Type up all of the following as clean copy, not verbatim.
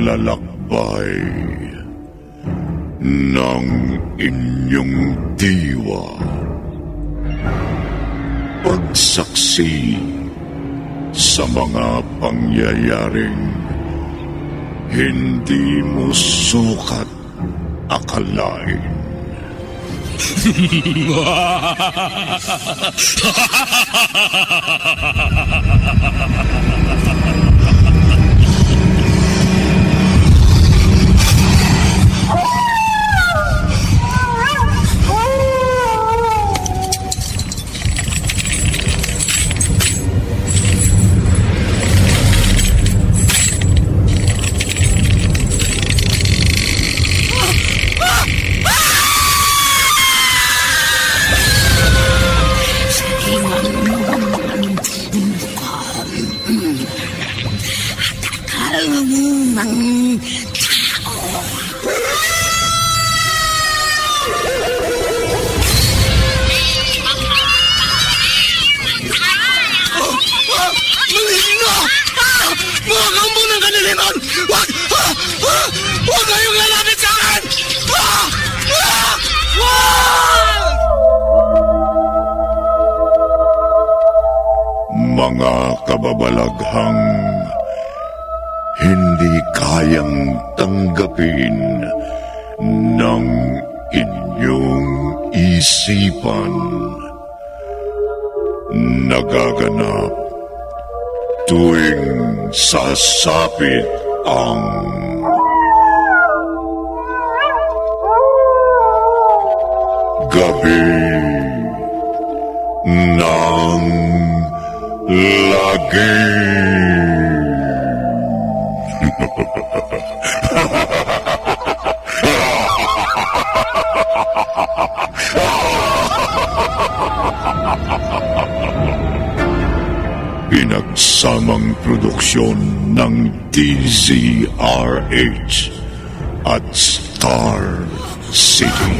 paglalakbay ng inyong diwa. Pagsaksi sa mga pangyayaring hindi mo sukat akalain. Huwag kayong lalapit sa akin! Mga kababalaghang hindi kayang tanggapin ng inyong isipan. Nagaganap tuwing sasapit ang gabi ng lagi. Pinagsamang produksyon ng DZRH at Star City.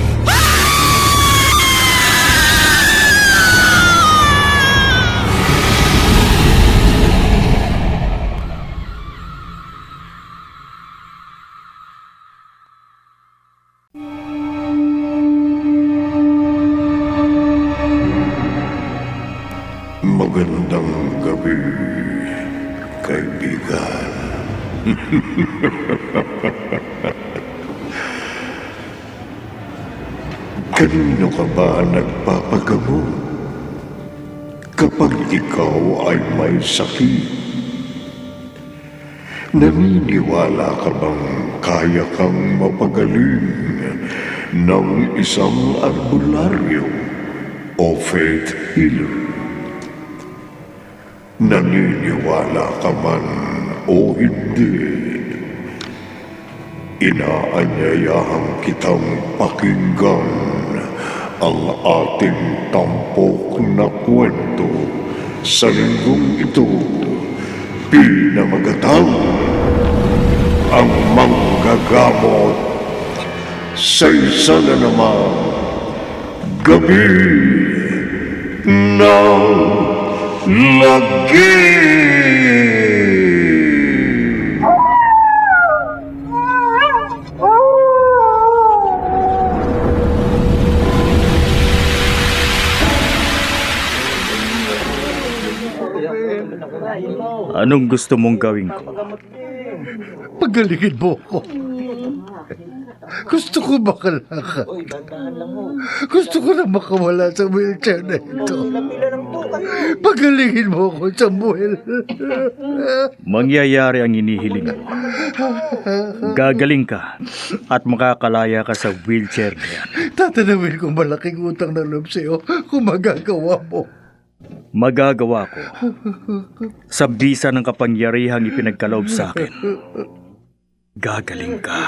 Magandang gabi, kaibigan. Kanino ka ba nagpapagamot kapag ikaw ay may sakit? Naniniwala ka bang kaya kang mapagaling ng isang albularyo o faith healer? Naniniwala ka man o hindi, inaanyayahan kitang pakinggan ang ating tampok na kwento sa linggong ito, pinamagatang ang manggagamot sa isa na namang gabi ng lagi. Anong gusto mong gawin ko? Pagalingin mo ako. Gusto ko makalakad. Gusto ko na makawala sa wheelchair na ito. Pagalingin mo ako, Samuel. Mangyayari ang inihiling mo. Gagaling ka at makakalaya ka sa wheelchair na yan. Tatanawin kong malaking utang na loob sa'yo kung magagawa mo. Magagawa ko sa bisa ng kapangyarihang ipinagkaloob sa akin. Gagaling ka.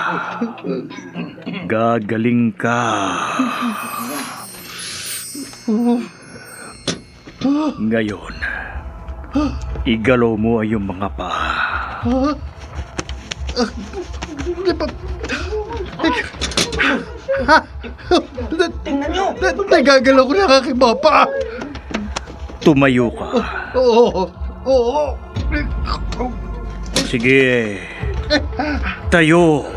Gagaling ka. Ngayon, igalaw mo ay yung mga paa. Nagagalaw ko na ang aking mga paa. Tumayo ka. Oo. Sige, Tayo!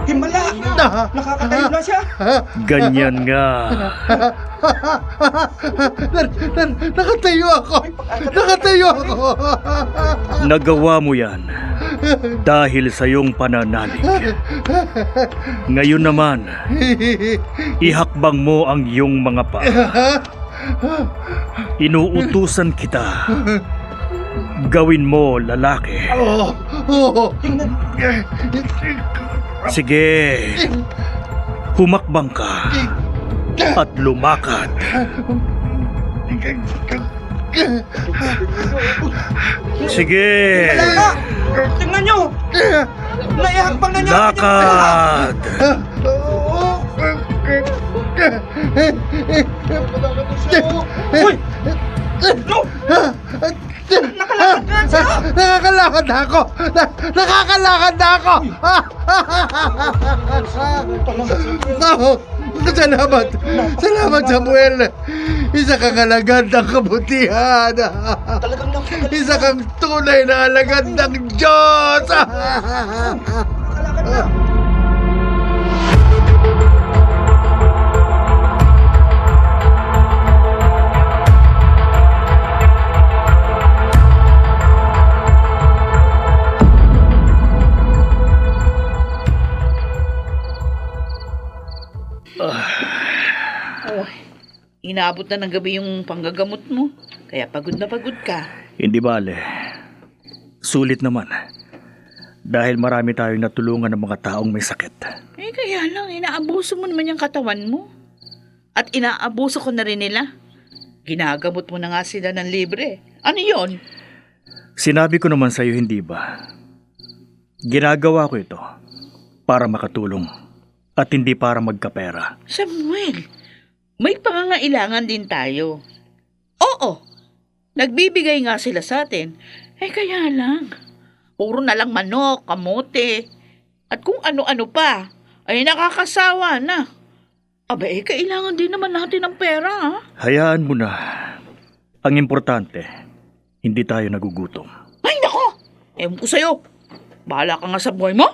Himala! Nakakatayo na siya! Ganyan nga. Nakatayo ako! Nakatayo ako! Nagawa mo yan dahil sa iyong pananalig. Ngayon naman, ihakbang mo ang iyong mga paa. Inuutusan kita. Gawin mo, lalaki. Sige, humakbang ka at lumakad. Sige, Tingnan nyo! Naihakbang na niya! lakad. Uy! No! Nakalakad nga siya! Nakakalakad na ako! Nakakalakad na ako! Salamat! Salamat, Samuel! Isa kang alagad ng kabutihan! Talagang napagaling Isa kang tunay na alagad ng Diyos! Nakalakad na! Inaabot na ng gabi yung panggagamot mo. Kaya pagod na pagod ka. Hindi bale. Sulit naman. Dahil marami tayong natulungan ng mga taong may sakit. Eh kaya lang, inaabuso mo naman yung katawan mo. At inaabuso ko na rin nila. Ginagamot mo na nga sila ng libre. Ano yon? Sinabi ko naman sa iyo, hindi ba? Ginagawa ko ito para makatulong at hindi para magkapera. Samuel, may pangangailangan din tayo. Oo, nagbibigay nga sila sa atin. Eh kaya lang, puro na lang manok, kamote, at kung ano-ano pa, ay nakakasawa na. Aba eh, kailangan din naman natin ng pera, ha? Hayaan mo na. Ang importante, hindi tayo nagugutom. Ay, nako! Ewan ko sa'yo. Bahala ka nga sa buhay mo.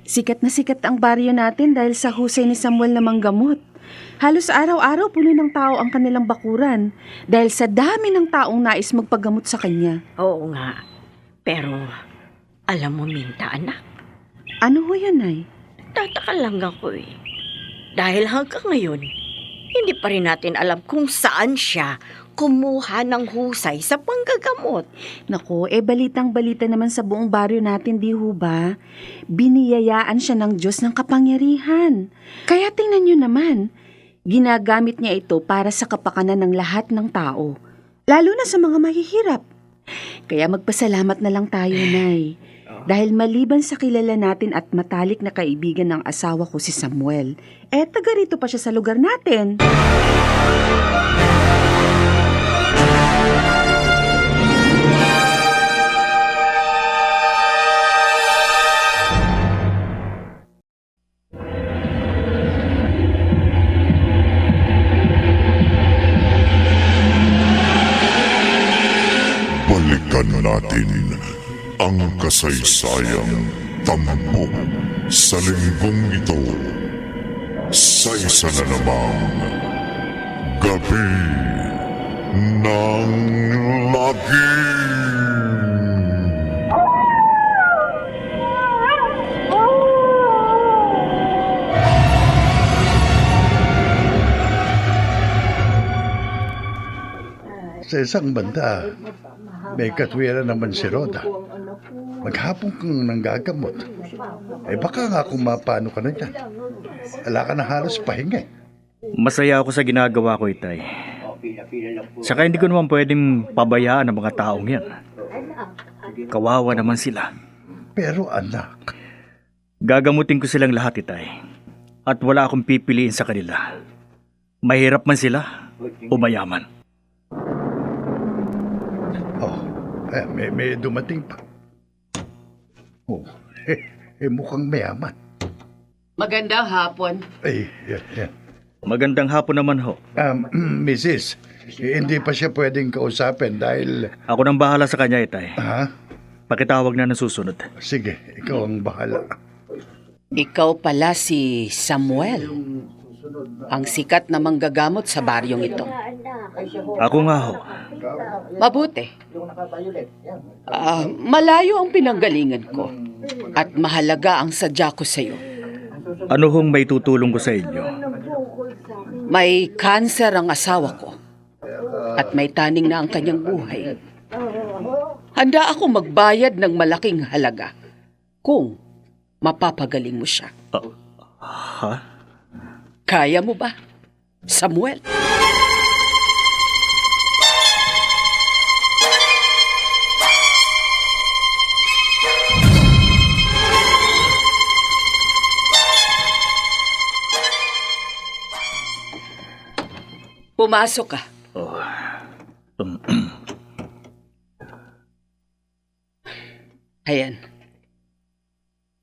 Sikat na sikat ang baryo natin dahil sa husay ni Samuel na manggamot. Halos araw-araw puno ng tao ang kanilang bakuran dahil sa dami ng taong nais magpagamot sa kanya. Oo nga. Pero, alam mo, Minta, anak, Ano ho yan, Nay? tataka lang ako eh. Dahil hanggang ngayon, hindi pa rin natin alam kung saan siya kumuha ng husay sa panggagamot. Nako, balitang-balita naman sa buong baryo natin, di ho ba? Biniyayaan siya ng Diyos ng kapangyarihan. Kaya tingnan nyo naman, ginagamit niya ito para sa kapakanan ng lahat ng tao, lalo na sa mga mahihirap. Kaya magpasalamat na lang tayo, Nay. Dahil maliban sa kilala natin at matalik na kaibigan ng asawa ko si Samuel, taga rito pa siya sa lugar natin. Balikan natin ang kasaysayang tampok sa linggong ito sa isa na namang Gabi ng Lagim. Sa isang banda, may katwiran naman si Roda. Maghapon kang nanggagamot. Baka nga kung mapano ka na dyan. Wala ka na halos pahinga. Masaya ako sa ginagawa ko, Itay. Saka hindi ko naman pwedeng pabayaan ang mga taong yan. Kawawa naman sila. Pero anak, Gagamutin ko silang lahat, Itay. At wala akong pipiliin sa kanila. Mahirap man sila o mayaman. May dumating pa. Oh, mukhang mayaman. Magandang hapon. Ay, yan. Magandang hapon naman ho. Mrs., hindi pa siya pwedeng kausapin dahil... Ako nang bahala sa kanya, Itay. Ha? Pakitawag na ng susunod. Sige, ikaw ang bahala. Ikaw pala si Samuel, ang sikat na manggagamot sa baryong ito. Ako nga ho. Mabuti. Malayo ang pinanggalingan ko at mahalaga ang sadya ko sa iyo. Ano hong may tutulong ko sa inyo? May kanser ang asawa ko at may taning na ang kanyang buhay. Handa ako magbayad ng malaking halaga kung mapapagaling mo siya. Ha? Kaya mo ba, Samuel? Pumasok ka. Oh. Ayan.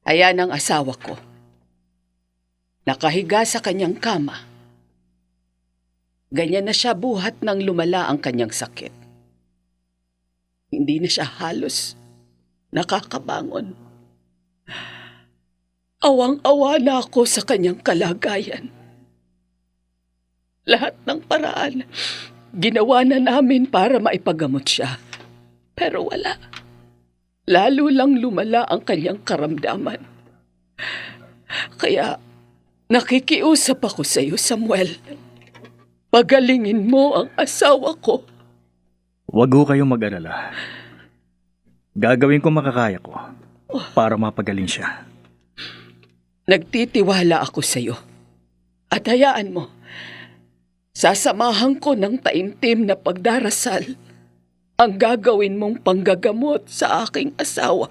Ayan ang asawa ko. Nakahiga sa kanyang kama. Ganyan na siya buhat nang lumala ang kanyang sakit. Hindi na siya halos nakakabangon. Awang-awa na ako sa kanyang kalagayan. Lahat ng paraan, ginawa na namin para maipagamot siya. Pero wala. Lalo lang lumala ang kanyang karamdaman. Kaya, nakikiusap ako sa iyo, Samuel. Pagalingin mo ang asawa ko. Huwag ho kayong mag-alala. Gagawin ko makakaya ko para mapagaling siya. Nagtitiwala ako sa iyo. At hayaan mo, sasamahan ko ng taimtim na pagdarasal ang gagawin mong panggagamot sa aking asawa.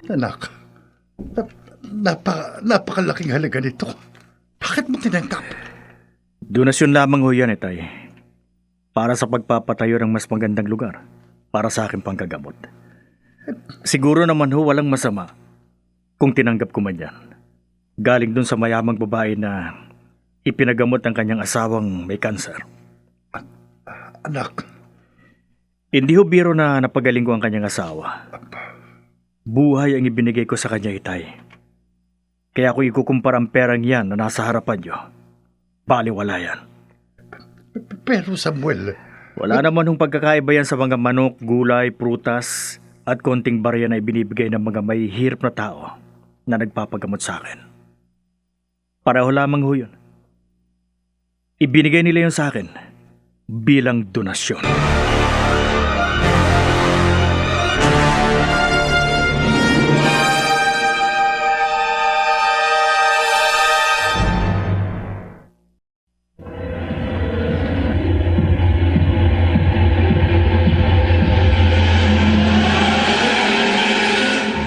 Anak, napakalaking halaga nito. Bakit mo tinanggap? Donasyon lamang ho yan, Itay. Para sa pagpapatayo ng mas magandang lugar para sa aking panggagamot. Siguro naman ho walang masama kung tinanggap ko man yan. Galing dun sa mayamang babae na ipinagamot ang kanyang asawang may kanser. Anak, Hindi ho biro na napagaling ko ang kanyang asawa. Buhay ang ibinigay ko sa kanya, Itay. Kaya kung ikukumpara ang perang yan na nasa harapan nyo, baliwala yan. pero Samuel, Wala naman hong pagkakaiba yan sa mga manok, gulay, prutas at konting barya na ibinibigay ng mga may hirap na tao na nagpapagamot sa akin. Pareho lamang ho yun. Ibinigay nila yun sa akin bilang donasyon.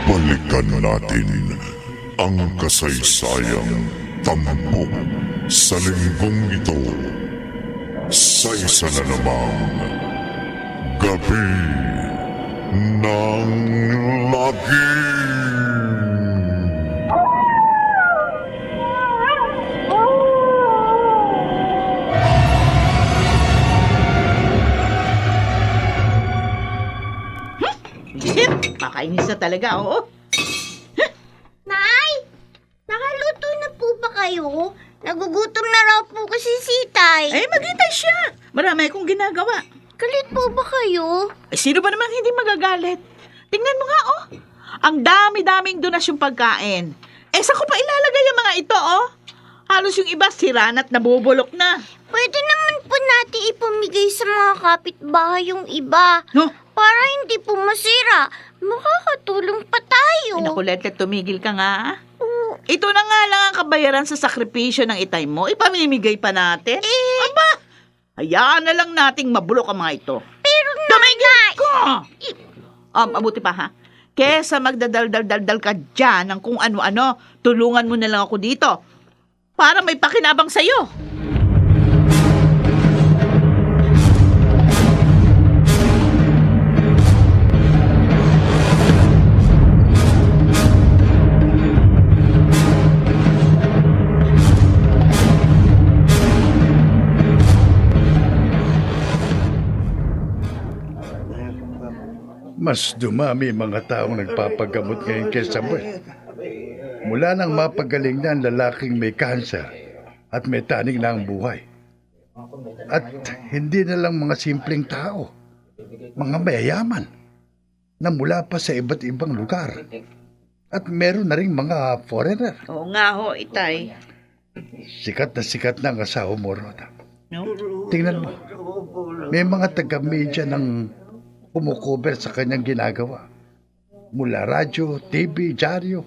Balikan natin ang kasaysayang tampok sa linggong ito sa isa na namang Gabi ng Lagim. Makainis na talaga, oo. Nay! Nakaluto na po ba kayo? Nagugutom na raw po kasi si Tay. Eh, maghintay siya. Marami akong ginagawa. Galit po ba kayo? Eh, sino ba naman hindi magagalit? Tingnan mo nga, oh. Ang dami-daming donasyong pagkain. Eh, saan ko pa ilalagay yung mga ito, oh? Halos yung iba sira na't nabubulok na. Pwede naman po natin ipamigay sa mga kapitbahay yung iba. No? Para hindi po masira. Makakatulong pa tayo. Ay, naku, Letlet, tumigil ka nga. Ito na nga lang ang kabayaran sa sakripisyo ng itay mo. Ipamimigay pa natin. Aba, hayaan na lang nating mabulok ang mga ito. Pero Tumigil Mabuti pa ha. Kesa magdadal-dal-dal ka dyan ng kung ano-ano, tulungan mo na lang ako dito. Para may pakinabang sa'yo. Mas dumami mga taong nagpapagamot ngayon kay Samuel. Mula nang mapagaling na ang lalaking may kanser at may taning na ang buhay. At hindi na lang mga simpleng tao, mga mayayaman na mula pa sa iba't ibang lugar. At meron na rin mga foreigner. Oo nga ho, Itay. Sikat na ang asawa mo, Rhoda. No? Tingnan mo, may mga taga-media ng kumukover sa kanyang ginagawa. Mula radyo, TV, dyaryo,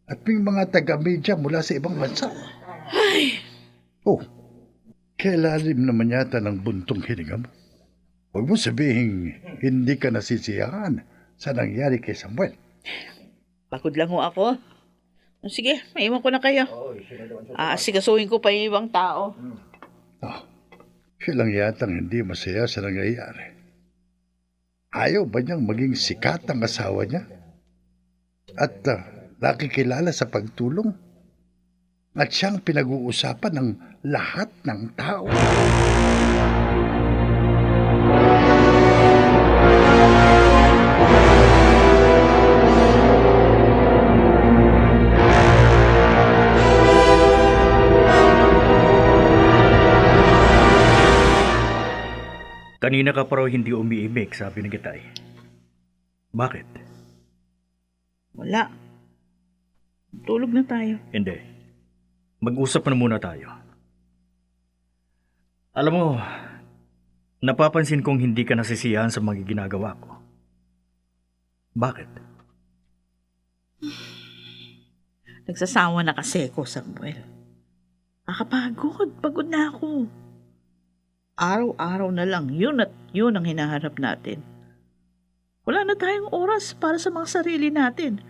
at may mga taga-media mula sa ibang bansa. Oh, kailalim naman yata ng buntong hininga mo. Huwag mo sabihin hindi ka nasisiyahan sa nangyari kay Samuel. Pagod lang ho ako. Sige, maiwan ko na kayo. Asikasuhin ko pa yung ibang tao. Oh, siya lang yatang hindi masaya sa nangyayari. Ayaw ba niyang maging sikat ang asawa niya? At nakikilala sa pagtulong? At siyang pinag-uusapan ng lahat ng tao. Kanina ka pa raw hindi umiimik, sabi ni Gitay. Bakit? Wala. Tulog na tayo. Hindi. Mag-usap na muna tayo. Alam mo, napapansin kong hindi ka nasisiyahan sa mga ginagawa ko. Bakit? Nagsasawa na kasi ako, Samuel. Nakapagod. Pagod na ako. Araw-araw na lang, yun at yun ang hinaharap natin. Wala na tayong oras para sa mga sarili natin.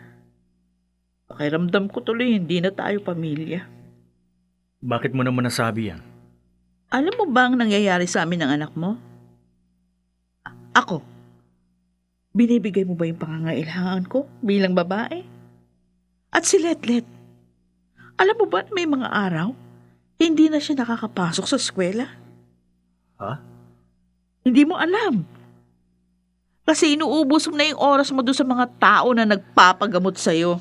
Pakiramdam ko tuloy hindi na tayo pamilya. Bakit mo naman nasabi yan? Alam mo ba ang nangyayari sa amin ng anak mo? Ako, binibigay mo ba yung pangangailangan ko bilang babae? At si Letlet, alam mo ba na may mga araw, hindi na siya nakakapasok sa eskwela? Ha? Hindi mo alam. Kasi inuubos mo na yung oras mo doon sa mga tao na nagpapagamot sa'yo.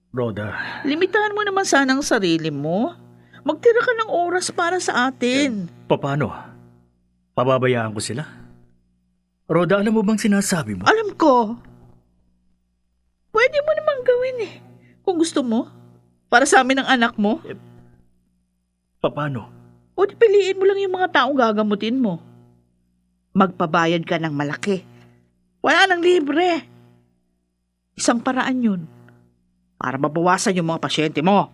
Rhoda, Limitahan mo naman sana ang sarili mo. Magtira ka ng oras para sa atin. paano? Pababayaan ko sila? Rhoda, alam mo bang sinasabi mo? Alam ko. Pwede mo namang gawin eh. Kung gusto mo. Para sa amin ang anak mo. Paano? O di piliin mo lang yung mga taong gagamutin mo. Magpabayad ka ng malaki. Wala nang libre. Isang paraan yun. Para mabawasan yung mga pasyente mo.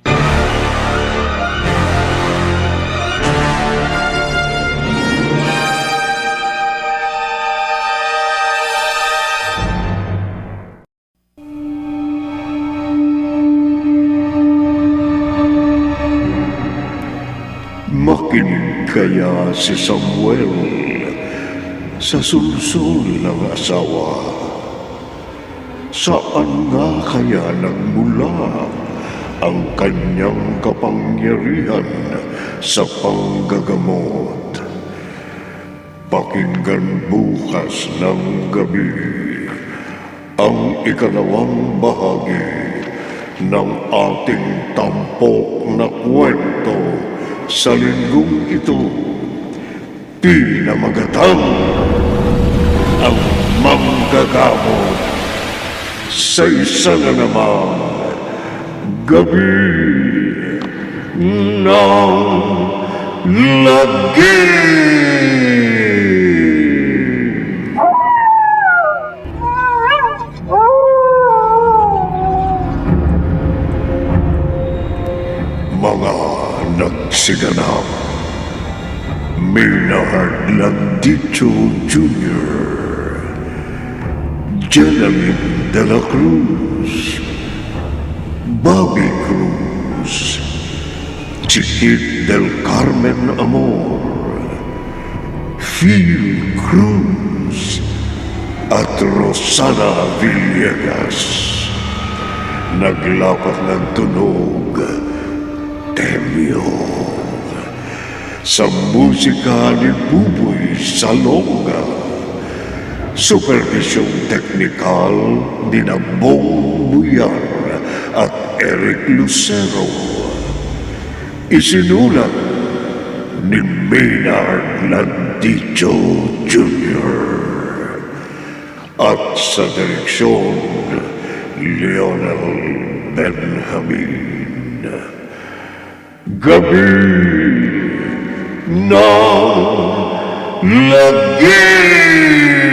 Makinig kaya si Samuel sa sulsol ng asawa. Saan nga kaya nagmula ang kanyang kapangyarihan sa panggagamot? Pakinggan bukas ng gabi ang ikalawang bahagi ng ating tampok na kwento sa linggong ito. Pinamagatang ang manggagamot sa isa na namang gabi ng lagi. Mga nagsiganap, Maynard Landito Jr., Jenaline de la Cruz, Bobby Cruz, Chiquit del Carmen Amor, Phil Cruz, at Rosana Villegas. Naglapat ng tunog, Temyo. Sa musika ni Buboy Salonga, supervisyong teknikal ni Bong Buyan at Eric Lucero. Isinulat ni Maynard Landicho Jr. At sa direksyon, Lionel Benjamin. Gabi ng Lagi!